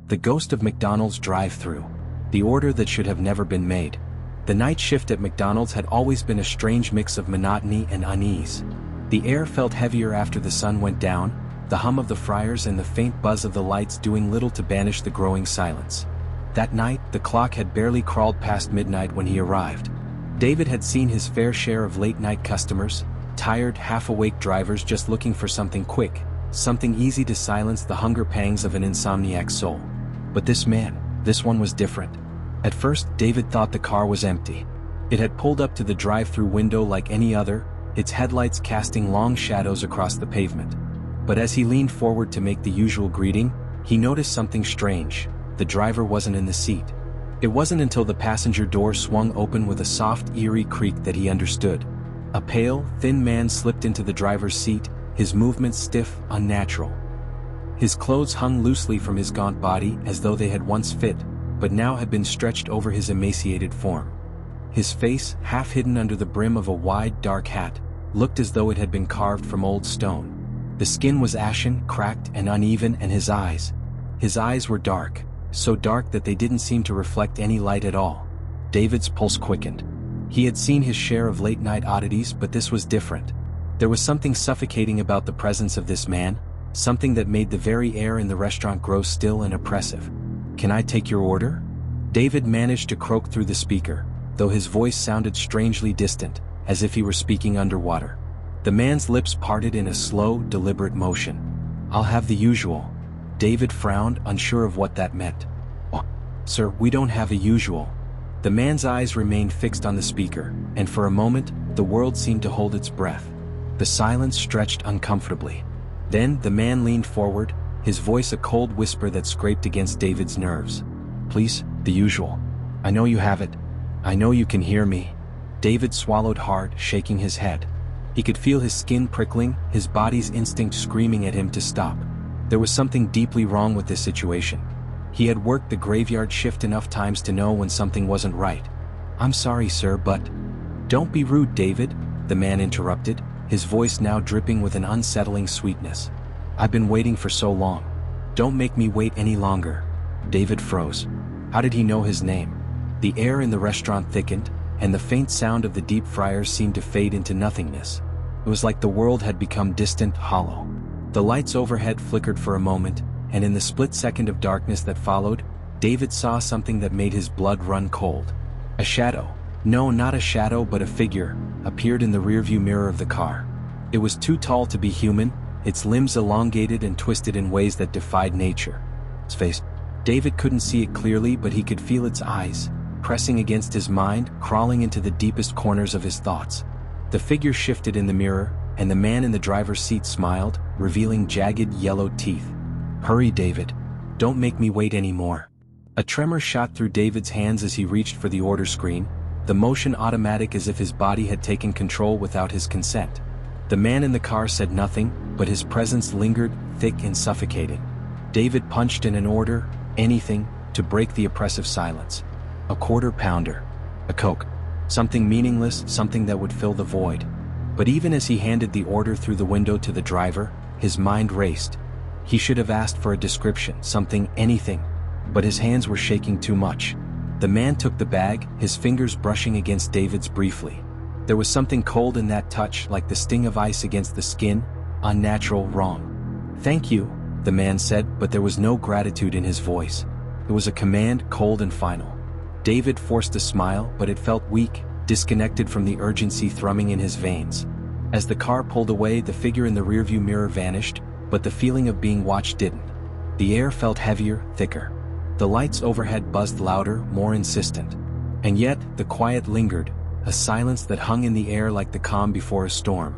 The ghost of McDonald's drive-thru. The order that should have never been made. The night shift at McDonald's had always been a strange mix of monotony and unease. The air felt heavier after the sun went down, the hum of the fryers and the faint buzz of the lights doing little to banish the growing silence. That night, the clock had barely crawled past midnight when he arrived. David had seen his fair share of late-night customers, tired, half-awake drivers just looking for something quick, something easy to silence the hunger pangs of an insomniac soul. But this one was different. At first, David thought the car was empty. It had pulled up to the drive-thru window like any other, its headlights casting long shadows across the pavement. But as he leaned forward to make the usual greeting, he noticed something strange. The driver wasn't in the seat. It wasn't until the passenger door swung open with a soft, eerie creak that he understood. A pale, thin man slipped into the driver's seat, his movements stiff, unnatural. His clothes hung loosely from his gaunt body as though they had once fit, but now had been stretched over his emaciated form. His face, half hidden under the brim of a wide, dark hat, looked as though it had been carved from old stone. The skin was ashen, cracked, and uneven, and his eyes were dark, so dark that they didn't seem to reflect any light at all. David's pulse quickened. He had seen his share of late-night oddities, but this was different. There was something suffocating about the presence of this man, something that made the very air in the restaurant grow still and oppressive. "Can I take your order?" David managed to croak through the speaker, though his voice sounded strangely distant, as if he were speaking underwater. The man's lips parted in a slow, deliberate motion. "I'll have the usual." David frowned, unsure of what that meant. "Oh, sir, we don't have a usual." The man's eyes remained fixed on the speaker, and for a moment, the world seemed to hold its breath. The silence stretched uncomfortably. Then the man leaned forward, his voice a cold whisper that scraped against David's nerves. "Please, the usual. I know you have it. I know you can hear me." David swallowed hard, shaking his head. He could feel his skin prickling, his body's instinct screaming at him to stop. There was something deeply wrong with this situation. He had worked the graveyard shift enough times to know when something wasn't right. "I'm sorry, sir, but—" "Don't be rude, David," the man interrupted, his voice now dripping with an unsettling sweetness. "I've been waiting for so long. Don't make me wait any longer." David froze. How did he know his name? The air in the restaurant thickened, and the faint sound of the deep fryers seemed to fade into nothingness. It was like the world had become distant, hollow. The lights overhead flickered for a moment, and in the split second of darkness that followed, David saw something that made his blood run cold. A shadow. No, not a shadow but a figure, appeared in the rearview mirror of the car. It was too tall to be human, its limbs elongated and twisted in ways that defied nature. Its face. David couldn't see it clearly, but he could feel its eyes, pressing against his mind, crawling into the deepest corners of his thoughts. The figure shifted in the mirror, and the man in the driver's seat smiled, revealing jagged, yellow teeth. "Hurry, David. Don't make me wait anymore." A tremor shot through David's hands as he reached for the order screen, the motion automatic as if his body had taken control without his consent. The man in the car said nothing, but his presence lingered, thick and suffocating. David punched in an order, anything, to break the oppressive silence. A quarter-pounder. A Coke. Something meaningless, something that would fill the void. But even as he handed the order through the window to the driver, his mind raced. He should have asked for a description, something, anything. But his hands were shaking too much. The man took the bag, his fingers brushing against David's briefly. There was something cold in that touch, like the sting of ice against the skin, unnatural, wrong. "Thank you," the man said, but there was no gratitude in his voice. It was a command, cold and final. David forced a smile, but it felt weak, disconnected from the urgency thrumming in his veins. As the car pulled away, the figure in the rearview mirror vanished, but the feeling of being watched didn't. The air felt heavier, thicker. The lights overhead buzzed louder, more insistent. And yet, the quiet lingered, a silence that hung in the air like the calm before a storm.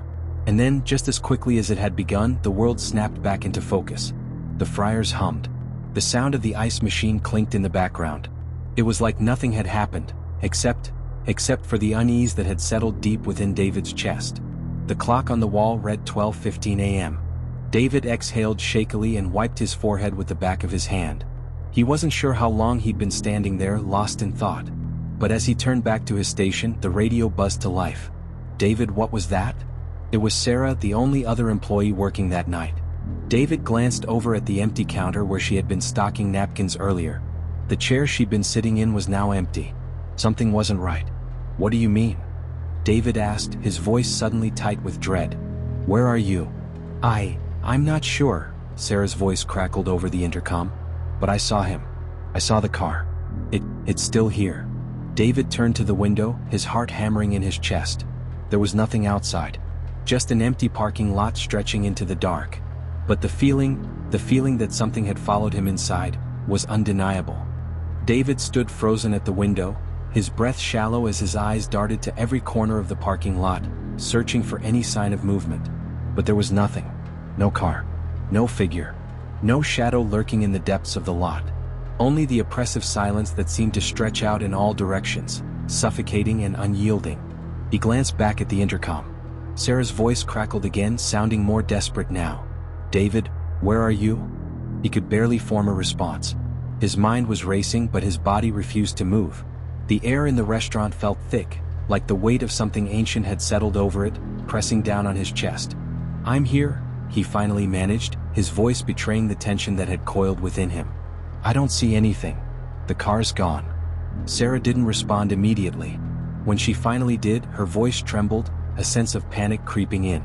And then, just as quickly as it had begun, the world snapped back into focus. The fryers hummed. The sound of the ice machine clinked in the background. It was like nothing had happened, except for the unease that had settled deep within David's chest. The clock on the wall read 12:15 a.m. David exhaled shakily and wiped his forehead with the back of his hand. He wasn't sure how long he'd been standing there, lost in thought. But as he turned back to his station, the radio buzzed to life. "David, what was that?" It was Sarah, the only other employee working that night. David glanced over at the empty counter where she had been stocking napkins earlier. The chair she'd been sitting in was now empty. Something wasn't right. "What do you mean?" David asked, his voice suddenly tight with dread. "Where are you?" I'm not sure," Sarah's voice crackled over the intercom. "But I saw him. I saw the car. It's still here." David turned to the window, his heart hammering in his chest. There was nothing outside. Just an empty parking lot stretching into the dark. But the feeling that something had followed him inside, was undeniable. David stood frozen at the window, his breath shallow as his eyes darted to every corner of the parking lot, searching for any sign of movement. But there was nothing. No car. No figure. No shadow lurking in the depths of the lot. Only the oppressive silence that seemed to stretch out in all directions, suffocating and unyielding. He glanced back at the intercom. Sarah's voice crackled again, sounding more desperate now. "David, where are you?" He could barely form a response. His mind was racing, but his body refused to move. The air in the restaurant felt thick, like the weight of something ancient had settled over it, pressing down on his chest. "I'm here," he finally managed, his voice betraying the tension that had coiled within him. "I don't see anything. The car's gone." Sarah didn't respond immediately. When she finally did, her voice trembled, a sense of panic creeping in.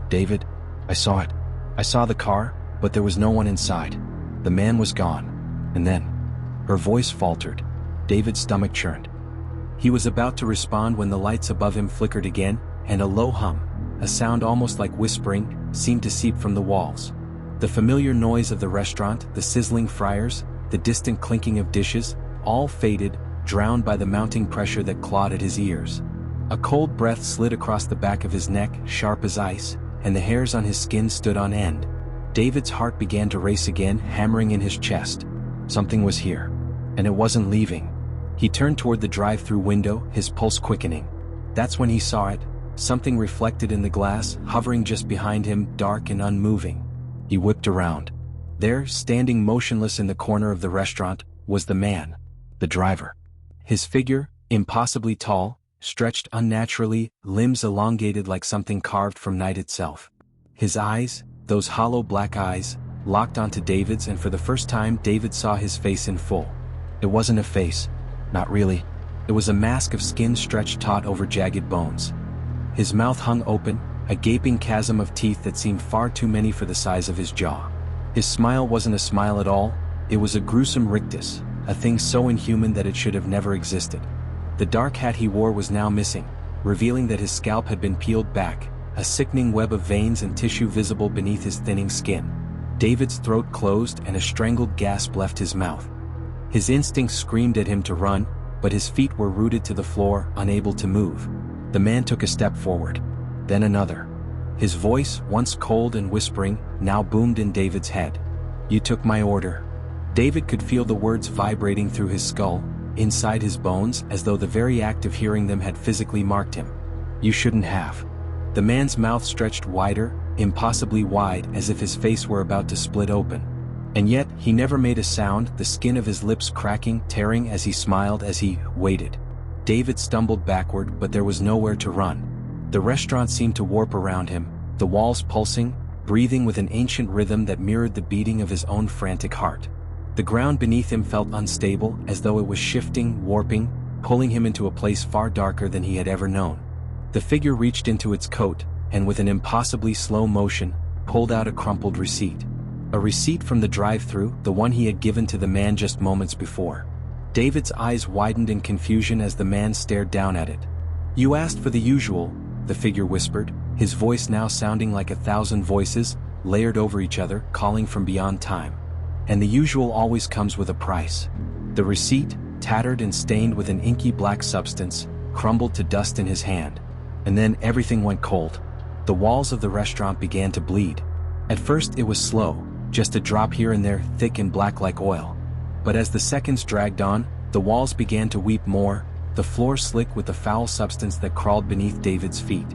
"David, I saw it. I saw the car, but there was no one inside. The man was gone. And then..." Her voice faltered. David's stomach churned. He was about to respond when the lights above him flickered again, and a low hum, a sound almost like whispering, seemed to seep from the walls. The familiar noise of the restaurant, the sizzling fryers, the distant clinking of dishes, all faded, drowned by the mounting pressure that clawed at his ears. A cold breath slid across the back of his neck, sharp as ice, and the hairs on his skin stood on end. David's heart began to race again, hammering in his chest. Something was here. And it wasn't leaving. He turned toward the drive-thru window, his pulse quickening. That's when he saw it, something reflected in the glass, hovering just behind him, dark and unmoving. He whipped around. There, standing motionless in the corner of the restaurant, was the man, the driver. His figure, impossibly tall, stretched unnaturally, limbs elongated like something carved from night itself. His eyes, those hollow black eyes, locked onto David's, and for the first time David saw his face in full. It wasn't a face. Not really. It was a mask of skin stretched taut over jagged bones. His mouth hung open, a gaping chasm of teeth that seemed far too many for the size of his jaw. His smile wasn't a smile at all, it was a gruesome rictus, a thing so inhuman that it should have never existed. The dark hat he wore was now missing, revealing that his scalp had been peeled back, a sickening web of veins and tissue visible beneath his thinning skin. David's throat closed and a strangled gasp left his mouth. His instincts screamed at him to run, but his feet were rooted to the floor, unable to move. The man took a step forward. Then another. His voice, once cold and whispering, now boomed in David's head. "You took my order." David could feel the words vibrating through his skull, inside his bones, as though the very act of hearing them had physically marked him. "You shouldn't have." The man's mouth stretched wider, impossibly wide, as if his face were about to split open. And yet, he never made a sound, the skin of his lips cracking, tearing as he smiled as he waited. David stumbled backward, but there was nowhere to run. The restaurant seemed to warp around him, the walls pulsing, breathing with an ancient rhythm that mirrored the beating of his own frantic heart. The ground beneath him felt unstable, as though it was shifting, warping, pulling him into a place far darker than he had ever known. The figure reached into its coat, and with an impossibly slow motion, pulled out a crumpled receipt. A receipt from the drive-thru, the one he had given to the man just moments before. David's eyes widened in confusion as the man stared down at it. "You asked for the usual," the figure whispered, his voice now sounding like 1,000 voices, layered over each other, calling from beyond time. "And the usual always comes with a price." The receipt, tattered and stained with an inky black substance, crumbled to dust in his hand. And then everything went cold. The walls of the restaurant began to bleed. At first it was slow, just a drop here and there, thick and black like oil. But as the seconds dragged on, the walls began to weep more, the floor slick with the foul substance that crawled beneath David's feet.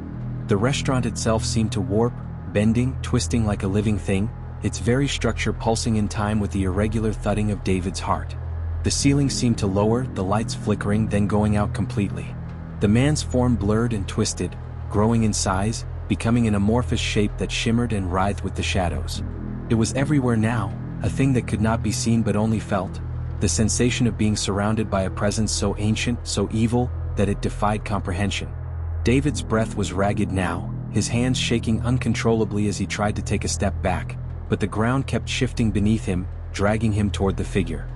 The restaurant itself seemed to warp, bending, twisting like a living thing, its very structure pulsing in time with the irregular thudding of David's heart. The ceiling seemed to lower, the lights flickering, then going out completely. The man's form blurred and twisted, growing in size, becoming an amorphous shape that shimmered and writhed with the shadows. It was everywhere now, a thing that could not be seen but only felt. The sensation of being surrounded by a presence so ancient, so evil, that it defied comprehension. David's breath was ragged now, his hands shaking uncontrollably as he tried to take a step back, but the ground kept shifting beneath him, dragging him toward the figure.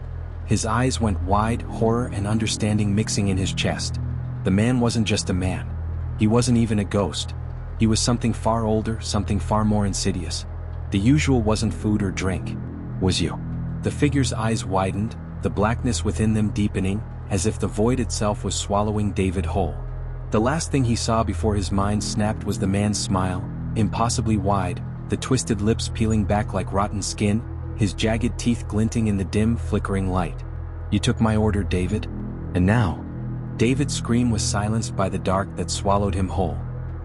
His eyes went wide, horror and understanding mixing in his chest. The man wasn't just a man. He wasn't even a ghost. He was something far older, something far more insidious. The usual wasn't food or drink. Was you. The figure's eyes widened, the blackness within them deepening, as if the void itself was swallowing David whole. The last thing he saw before his mind snapped was the man's smile, impossibly wide, the twisted lips peeling back like rotten skin, his jagged teeth glinting in the dim, flickering light. "You took my order, David. And now?" David's scream was silenced by the dark that swallowed him whole.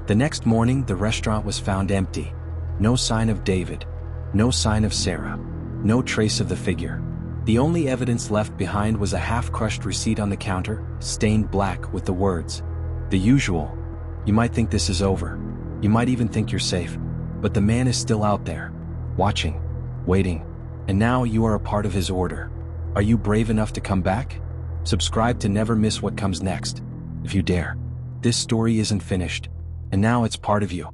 The next morning, the restaurant was found empty. No sign of David. No sign of Sarah. No trace of the figure. The only evidence left behind was a half-crushed receipt on the counter, stained black with the words, "The usual. You might think this is over. You might even think you're safe. But the man is still out there. Watching. Waiting. And now you are a part of his order. Are you brave enough to come back? Subscribe to never miss what comes next. If you dare. This story isn't finished. And now it's part of you.